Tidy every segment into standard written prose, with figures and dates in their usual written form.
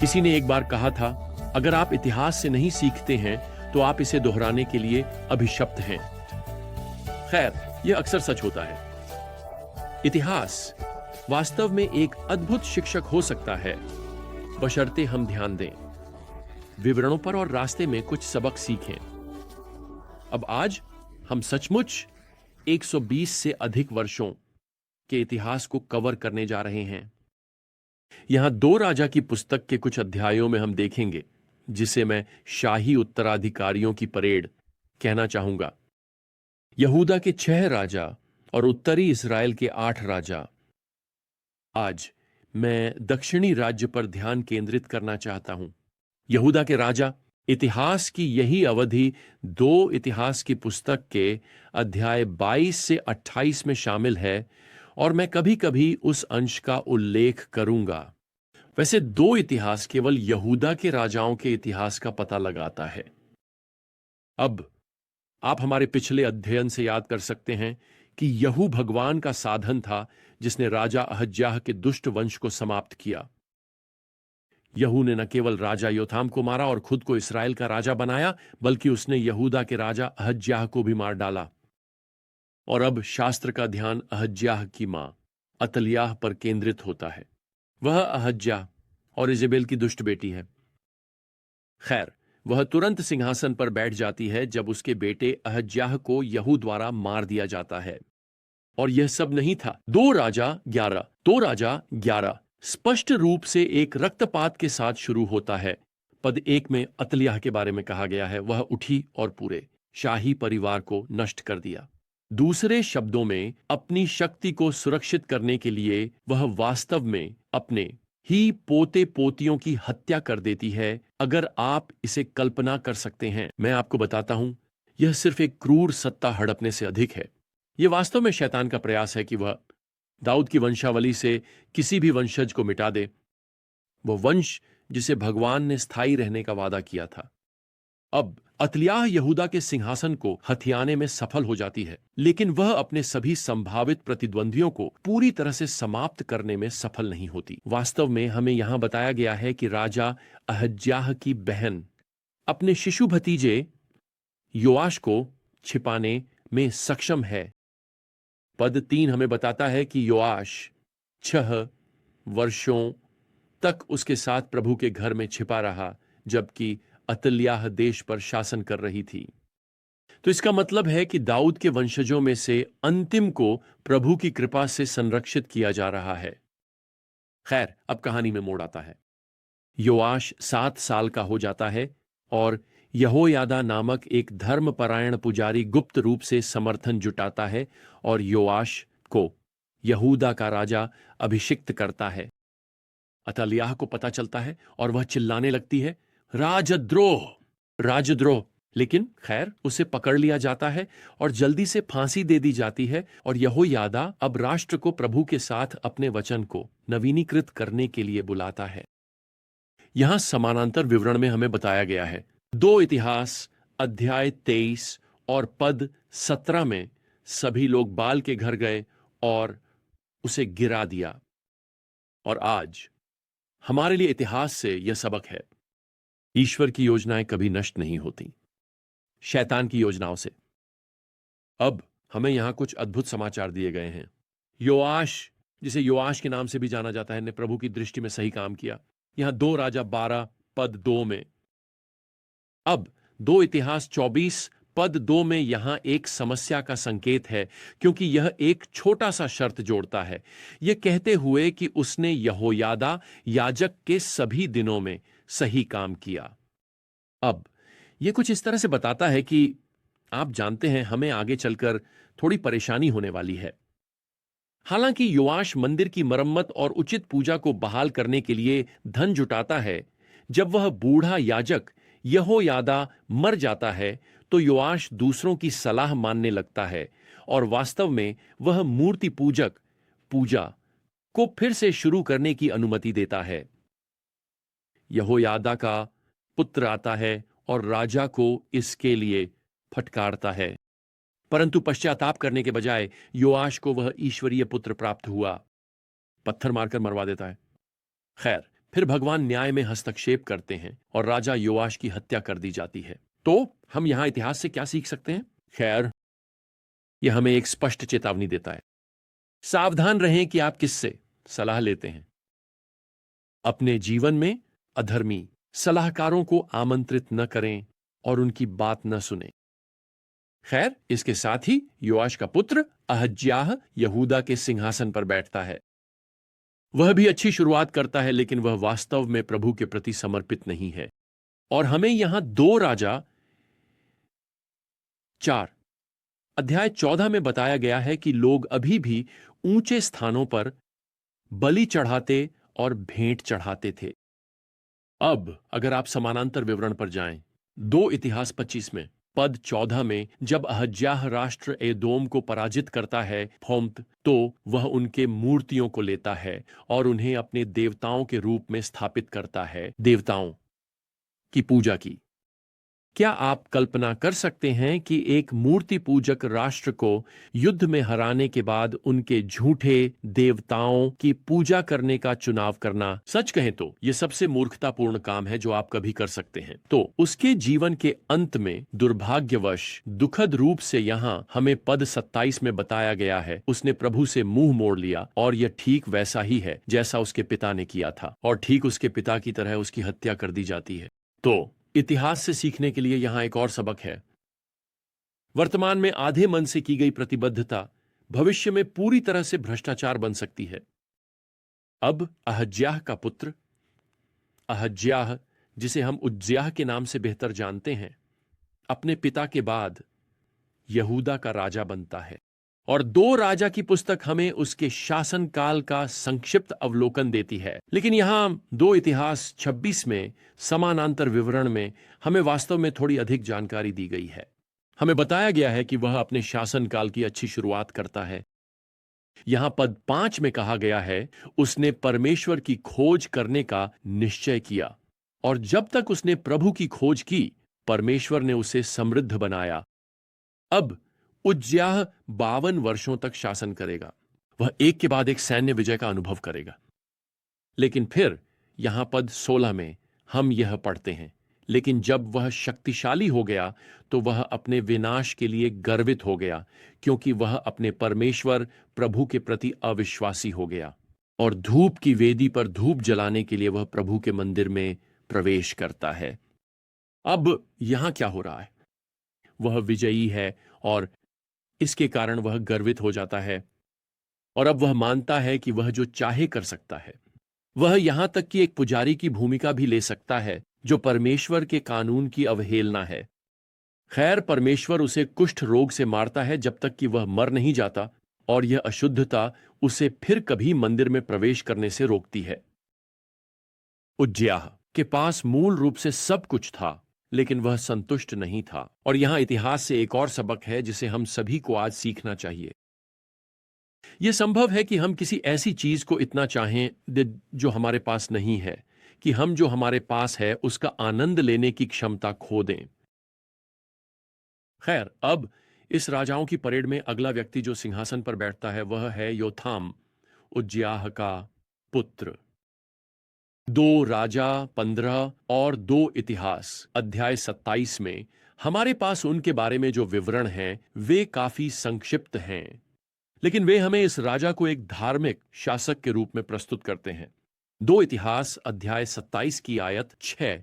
किसी ने एक बार कहा था, अगर आप इतिहास से नहीं सीखते हैं तो आप इसे दोहराने के लिए अभिशप्त हैं। खैर, यह अक्सर सच होता है। इतिहास वास्तव में एक अद्भुत शिक्षक हो सकता है, बशर्ते हम ध्यान दें, विवरणों पर और रास्ते में कुछ सबक सीखें। अब आज हम सचमुच 120 से अधिक वर्षों के इतिहास को कवर करने जा रहे हैं। यहां 2 राजा की पुस्तक के कुछ अध्यायों में हम देखेंगे जिसे मैं शाही उत्तराधिकारियों की परेड कहना चाहूंगा। यहूदा के 6 राजा और उत्तरी इस्राएल के 8 राजा। आज मैं दक्षिणी राज्य पर ध्यान केंद्रित करना चाहता हूं। यहूदा के राजा इतिहास की यही अवधि 2 इतिहास की पुस्तक के अध्याय 22 से 28 में शामिल है और मैं कभी कभी उस अंश का उल्लेख करूंगा। वैसे 2 इतिहास केवल यहूदा के राजाओं के इतिहास का पता लगाता है। अब आप हमारे पिछले अध्ययन से याद कर सकते हैं कि यहू भगवान का साधन था जिसने राजा अहज्याह के दुष्ट वंश को समाप्त किया। यहू ने न केवल राजा योथाम को मारा और खुद को इस्राएल का राजा बनाया, बल्कि उसने यहूदा के राजा अहज्याह को भी मार डाला। और अब शास्त्र का ध्यान अहज्याह की मां अतल्याह पर केंद्रित होता है। वह अहज्याह और इजेबेल की दुष्ट बेटी है। खैर, वह तुरंत सिंहासन पर बैठ जाती है जब उसके बेटे अहज्याह को यहू द्वारा मार दिया जाता है। और यह सब नहीं था। 2 राजा 11 स्पष्ट रूप से एक रक्तपात के साथ शुरू होता है। पद 1 में अतल्याह के बारे में कहा गया है, वह उठी और पूरे शाही परिवार को नष्ट कर दिया। दूसरे शब्दों में, अपनी शक्ति को सुरक्षित करने के लिए वह वास्तव में अपने ही पोते पोतियों की हत्या कर देती है। अगर आप इसे कल्पना कर सकते हैं, मैं आपको बताता हूं, यह सिर्फ एक क्रूर सत्ता हड़पने से अधिक है। यह वास्तव में शैतान का प्रयास है कि वह दाऊद की वंशावली से किसी भी वंशज को मिटा दे, वह वंश जिसे भगवान ने स्थायी रहने का वादा किया था। अब अतल्याह यहूदा के सिंहासन को हथियाने में सफल हो जाती है, लेकिन वह अपने सभी संभावित प्रतिद्वंदियों को पूरी तरह से समाप्त करने में सफल नहीं होती। वास्तव में हमें यहां बताया गया है कि राजा अहज्याह की बहन अपने शिशु भतीजे योआश को छिपाने में सक्षम है। पद 3 हमें बताता है कि योआश 6 वर्षों तक उसके साथ प्रभु के घर में छिपा रहा, जबकि अतल्याह देश पर शासन कर रही थी। तो इसका मतलब है कि दाऊद के वंशजों में से अंतिम को प्रभु की कृपा से संरक्षित किया जा रहा है। खैर, अब कहानी में मोड़ आता है। योआश 7 साल का हो जाता है और यहोयादा नामक एक धर्मपरायण पुजारी गुप्त रूप से समर्थन जुटाता है और योआश को यहूदा का राजा अभिषिक्त करता है। अतल्याह को पता चलता है और वह चिल्लाने लगती है, राजद्रोह, राजद्रोह। लेकिन खैर, उसे पकड़ लिया जाता है और जल्दी से फांसी दे दी जाती है और यहोयादा अब राष्ट्र को प्रभु के साथ अपने वचन को नवीनीकृत करने के लिए बुलाता है। यहां समानांतर विवरण में हमें बताया गया है। 2 इतिहास अध्याय 23 और पद 17 में सभी लोग बाल के घर गए और उसे गिरा दिया। और आज हमारे लिए इतिहास से यह सबक है, ईश्वर की योजनाएं कभी नष्ट नहीं होती शैतान की योजनाओं से। अब हमें यहां कुछ अद्भुत समाचार दिए गए हैं। योआश, जिसे योआश के नाम से भी जाना जाता है, ने प्रभु की दृष्टि में सही काम किया। यहां 2 राजा 12 पद 2 में। अब 2 इतिहास 24 पद 2 में यहां एक समस्या का संकेत है, क्योंकि यह एक छोटा सा शर्त जोड़ता है, यह कहते हुए कि उसने यहोयादा याजक के सभी दिनों में सही काम किया। अब यह कुछ इस तरह से बताता है कि आप जानते हैं, हमें आगे चलकर थोड़ी परेशानी होने वाली है। हालांकि योआश मंदिर की मरम्मत और उचित पूजा को बहाल करने के लिए धन जुटाता है, जब वह बूढ़ा याजक यहोयादा मर जाता है तो योआश दूसरों की सलाह मानने लगता है और वास्तव में वह मूर्ति पूजक पूजा को फिर से शुरू करने की अनुमति देता है। यहोयादा का पुत्र आता है और राजा को इसके लिए फटकारता है, परंतु पश्चाताप करने के बजाय योआश को वह ईश्वरीय पुत्र प्राप्त हुआ, पत्थर मारकर मरवा देता है। खैर, फिर भगवान न्याय में हस्तक्षेप करते हैं और राजा योआश की हत्या कर दी जाती है। तो हम यहां इतिहास से क्या सीख सकते हैं? खैर, यह हमें एक स्पष्ट चेतावनी देता है। सावधान रहें कि आप किससे सलाह लेते हैं। अपने जीवन में अधर्मी सलाहकारों को आमंत्रित न करें और उनकी बात न सुने। खैर, इसके साथ ही योआश का पुत्र अहज्याह यहूदा के सिंहासन पर बैठता है। वह भी अच्छी शुरुआत करता है, लेकिन वह वास्तव में प्रभु के प्रति समर्पित नहीं है। और हमें यहां 2 राजा 4 अध्याय 14 में बताया गया है कि लोग अभी भी ऊंचे स्थानों पर बलि चढ़ाते और भेंट चढ़ाते थे। अब अगर आप समानांतर विवरण पर जाएं, 2 इतिहास 25 में पद 14 में जब अहज्याह राष्ट्र एदोम को पराजित करता है फोम्त, तो वह उनके मूर्तियों को लेता है और उन्हें अपने देवताओं के रूप में स्थापित करता है, देवताओं की पूजा की। क्या आप कल्पना कर सकते हैं कि एक मूर्ति पूजक राष्ट्र को युद्ध में हराने के बाद उनके झूठे देवताओं की पूजा करने का चुनाव करना? सच कहें तो यह सबसे मूर्खतापूर्ण काम है जो आप कभी कर सकते हैं। तो उसके जीवन के अंत में दुर्भाग्यवश दुखद रूप से यहां हमें पद 27 में बताया गया है, उसने प्रभु से मुंह मोड़ लिया और यह ठीक वैसा ही है जैसा उसके पिता ने किया था, और ठीक उसके पिता की तरह उसकी हत्या कर दी जाती है। तो इतिहास से सीखने के लिए यहां एक और सबक है। वर्तमान में आधे मन से की गई प्रतिबद्धता भविष्य में पूरी तरह से भ्रष्टाचार बन सकती है। अब अहज्याह का पुत्र अहज्याह, जिसे हम उज्ज्याह के नाम से बेहतर जानते हैं, अपने पिता के बाद यहूदा का राजा बनता है। और 2 राजा की पुस्तक हमें उसके शासनकाल का संक्षिप्त अवलोकन देती है। लेकिन यहां 2 इतिहास 26 में समानांतर विवरण में हमें वास्तव में थोड़ी अधिक जानकारी दी गई है। हमें बताया गया है कि वह अपने शासनकाल की अच्छी शुरुआत करता है। यहां पद 5 में कहा गया है, उसने परमेश्वर की खोज करने का निश्चय किया, और जब तक उसने प्रभु की खोज की, परमेश्वर ने उसे समृद्ध बनाया। अब उज्ज्याह 52 वर्षों तक शासन करेगा। वह एक के बाद एक सैन्य विजय का अनुभव करेगा। लेकिन फिर यहां पद 16 में हम यह पढ़ते हैं, लेकिन जब वह शक्तिशाली हो गया तो वह अपने विनाश के लिए गर्वित हो गया, क्योंकि वह अपने परमेश्वर प्रभु के प्रति अविश्वासी हो गया। और धूप की वेदी पर धूप जलाने के लिए वह प्रभु के मंदिर में प्रवेश करता है। अब यहां क्या हो रहा है? वह विजयी है और इसके कारण वह गर्वित हो जाता है, और अब वह मानता है कि वह जो चाहे कर सकता है। वह यहां तक कि एक पुजारी की भूमिका भी ले सकता है, जो परमेश्वर के कानून की अवहेलना है। खैर, परमेश्वर उसे कुष्ठ रोग से मारता है जब तक कि वह मर नहीं जाता, और यह अशुद्धता उसे फिर कभी मंदिर में प्रवेश करने से रोकती है। उज्ज्याह के पास मूल रूप से सब कुछ था, लेकिन वह संतुष्ट नहीं था। और यहां इतिहास से एक और सबक है जिसे हम सभी को आज सीखना चाहिए। यह संभव है कि हम किसी ऐसी चीज को इतना चाहें जो हमारे पास नहीं है, कि हम जो हमारे पास है उसका आनंद लेने की क्षमता खो दें। खैर, अब इस राजाओं की परेड में अगला व्यक्ति जो सिंहासन पर बैठता है वह है योथाम, उज्ज्याह का पुत्र। 2 राजा 15 और 2 इतिहास अध्याय 27 में हमारे पास उनके बारे में जो विवरण हैं वे काफी संक्षिप्त हैं, लेकिन वे हमें इस राजा को एक धार्मिक शासक के रूप में प्रस्तुत करते हैं। 2 इतिहास अध्याय 27 की आयत 6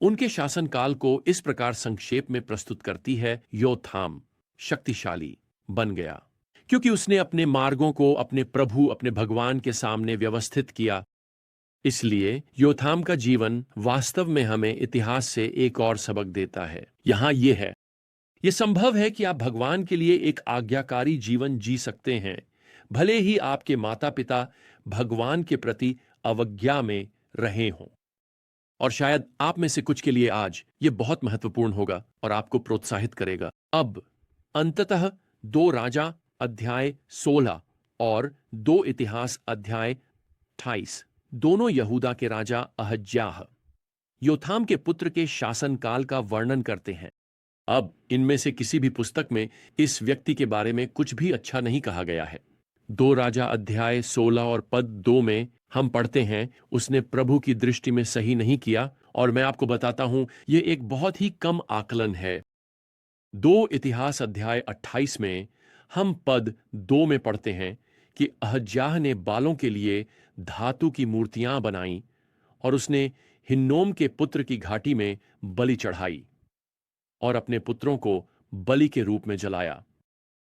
उनके शासनकाल को इस प्रकार संक्षेप में प्रस्तुत करती है। योथाम शक्तिशाली बन गया क्योंकि उसने अपने मार्गों को अपने प्रभु अपने भगवान के सामने व्यवस्थित किया। इसलिए योथाम का जीवन वास्तव में हमें इतिहास से एक और सबक देता है। यहां यह है, यह संभव है कि आप भगवान के लिए एक आज्ञाकारी जीवन जी सकते हैं, भले ही आपके माता पिता भगवान के प्रति अवज्ञा में रहे हों। और शायद आप में से कुछ के लिए आज यह बहुत महत्वपूर्ण होगा और आपको प्रोत्साहित करेगा। अब अंततः 2 राजा अध्याय 16 और 2 इतिहास अध्याय 28 दोनों यहूदा के राजा अहज्याह योथाम के पुत्र के शासनकाल का वर्णन करते हैं। अब इनमें से किसी भी पुस्तक में इस व्यक्ति के बारे में कुछ भी अच्छा नहीं कहा गया है। 2 राजा अध्याय 16 और पद 2 में हम पढ़ते हैं उसने प्रभु की दृष्टि में सही नहीं किया, और मैं आपको बताता हूं यह एक बहुत ही कम आकलन है। 2 इतिहास अध्याय 28 में हम पद 2 में पढ़ते हैं कि अहज्याह ने बालों के लिए धातु की मूर्तियां बनाई और उसने हिन्नोम के पुत्र की घाटी में बलि चढ़ाई और अपने पुत्रों को बलि के रूप में जलाया।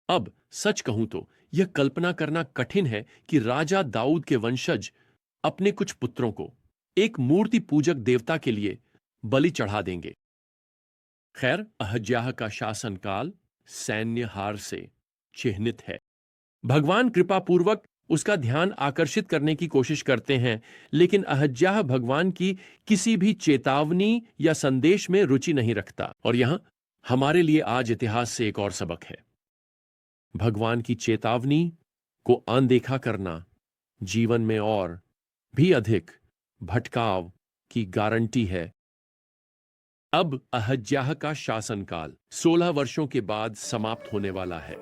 अब सच कहूं तो यह कल्पना करना कठिन है कि राजा दाऊद के वंशज अपने कुछ पुत्रों को एक मूर्ति पूजक देवता के लिए बलि चढ़ा देंगे। खैर, अहज्याह का शासनकाल सैन्य हार से चिह्नित है। भगवान कृपापूर्वक उसका ध्यान आकर्षित करने की कोशिश करते हैं, लेकिन अहज्याह भगवान की किसी भी चेतावनी या संदेश में रुचि नहीं रखता। और यहां हमारे लिए आज इतिहास से एक और सबक है। भगवान की चेतावनी को अनदेखा करना जीवन में और भी अधिक भटकाव की गारंटी है। अब अहज्याह का शासनकाल 16 वर्षों के बाद समाप्त होने वाला है।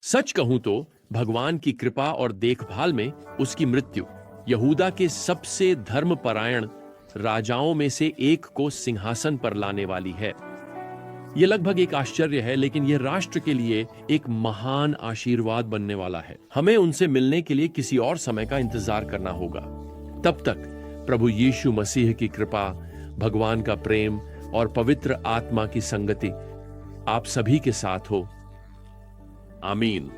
सच कहूं तो भगवान की कृपा और देखभाल में उसकी मृत्यु यहूदा के सबसे धर्मपरायण राजाओं में से एक को सिंहासन पर लाने वाली है। यह लगभग एक आश्चर्य है, लेकिन यह राष्ट्र के लिए एक महान आशीर्वाद बनने वाला है। हमें उनसे मिलने के लिए किसी और समय का इंतजार करना होगा। तब तक प्रभु यीशु मसीह की कृपा, भगवान का प्रेम और पवित्र आत्मा की संगति आप सभी के साथ हो। आमीन।